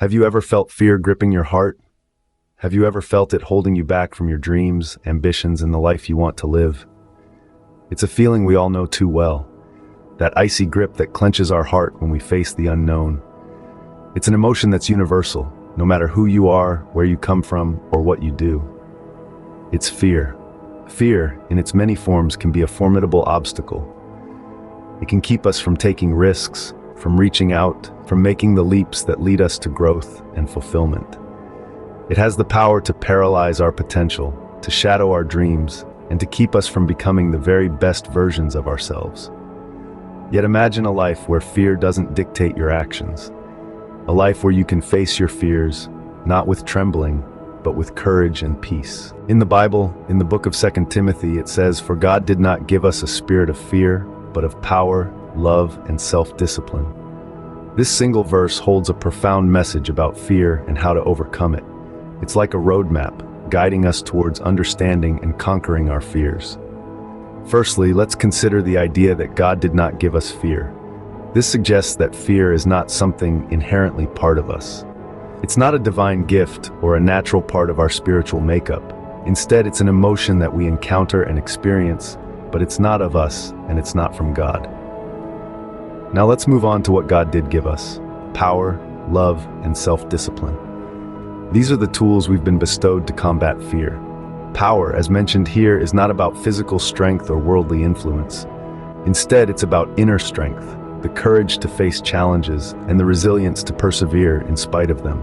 Have you ever felt fear gripping your heart? Have you ever felt it holding you back from your dreams, ambitions, and the life you want to live? It's a feeling we all know too well, that icy grip that clenches our heart when we face the unknown. It's an emotion that's universal, no matter who you are, where you come from, or what you do. It's fear. Fear, in its many forms, can be a formidable obstacle. It can keep us from taking risks, from reaching out, from making the leaps that lead us to growth and fulfillment. It has the power to paralyze our potential, to shadow our dreams, and to keep us from becoming the very best versions of ourselves. Yet imagine a life where fear doesn't dictate your actions. A life where you can face your fears, not with trembling, but with courage and peace. In the Bible, in the book of 2 Timothy, it says, "For God did not give us a spirit of fear, but of power, love, and self-discipline." This single verse holds a profound message about fear and how to overcome it. It's like a roadmap, guiding us towards understanding and conquering our fears. Firstly, let's consider the idea that God did not give us fear. This suggests that fear is not something inherently part of us. It's not a divine gift or a natural part of our spiritual makeup. Instead, it's an emotion that we encounter and experience, but it's not of us and it's not from God. Now let's move on to what God did give us: power, love, and self-discipline. These are the tools we've been bestowed to combat fear. Power, as mentioned here, is not about physical strength or worldly influence. Instead, it's about inner strength, the courage to face challenges, and the resilience to persevere in spite of them.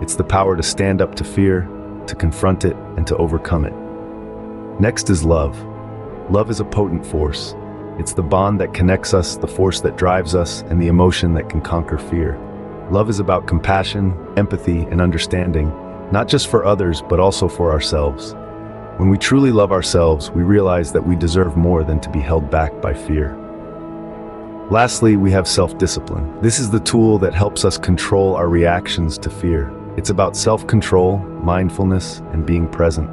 It's the power to stand up to fear, to confront it, and to overcome it. Next is love. Love is a potent force. It's the bond that connects us, the force that drives us, and the emotion that can conquer fear. Love is about compassion, empathy, and understanding, not just for others, but also for ourselves. When we truly love ourselves, we realize that we deserve more than to be held back by fear. Lastly, we have self-discipline. This is the tool that helps us control our reactions to fear. It's about self-control, mindfulness, and being present.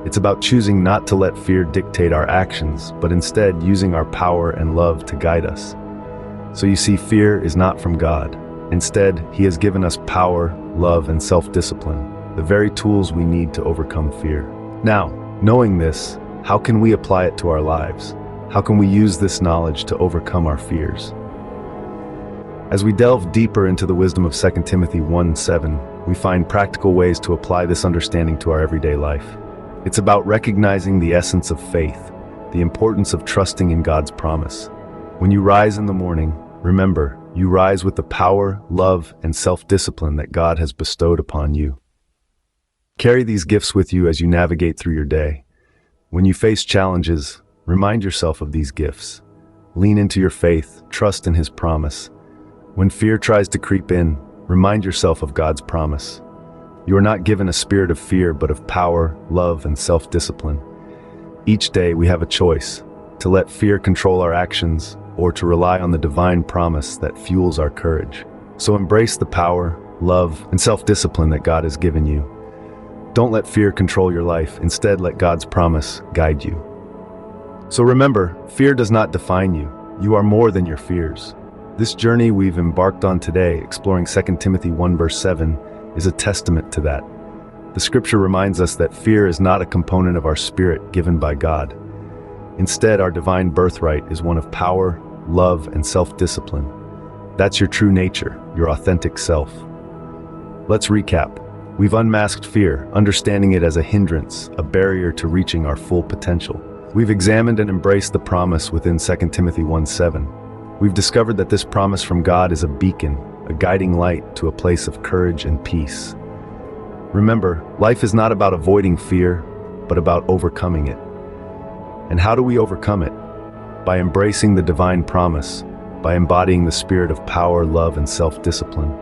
It's about choosing not to let fear dictate our actions, but instead using our power and love to guide us. So you see, fear is not from God. Instead, He has given us power, love, and self-discipline, the very tools we need to overcome fear. Now, knowing this, how can we apply it to our lives? How can we use this knowledge to overcome our fears? As we delve deeper into the wisdom of 2 Timothy 1:7, we find practical ways to apply this understanding to our everyday life. It's about recognizing the essence of faith, the importance of trusting in God's promise. When you rise in the morning, remember, you rise with the power, love, and self-discipline that God has bestowed upon you. Carry these gifts with you as you navigate through your day. When you face challenges, remind yourself of these gifts. Lean into your faith, trust in His promise. When fear tries to creep in, remind yourself of God's promise. You are not given a spirit of fear, but of power, love, and self-discipline. Each day we have a choice: to let fear control our actions, or to rely on the divine promise that fuels our courage. So embrace the power, love, and self-discipline that God has given you. Don't let fear control your life. Instead, let God's promise guide you. So remember, fear does not define you. You are more than your fears. This journey we've embarked on today, exploring 2 Timothy 1:7, is a testament to that. The scripture reminds us that fear is not a component of our spirit given by God. Instead, our divine birthright is one of power, love, and self-discipline. That's your true nature, your authentic self. Let's recap. We've unmasked fear, understanding it as a hindrance, a barrier to reaching our full potential. We've examined and embraced the promise within 2 Timothy 1:7. We've discovered that this promise from God is a beacon, a guiding light to a place of courage and peace. Remember, life is not about avoiding fear, but about overcoming it. And how do we overcome it? By embracing the divine promise, by embodying the spirit of power, love, and self-discipline.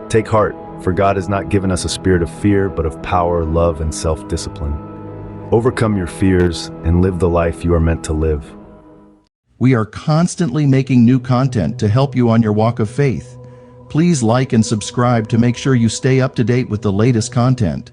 Take heart, for God has not given us a spirit of fear, but of power, love, and self-discipline. Overcome your fears and live the life you are meant to live. We are constantly making new content to help you on your walk of faith. Please like and subscribe to make sure you stay up to date with the latest content.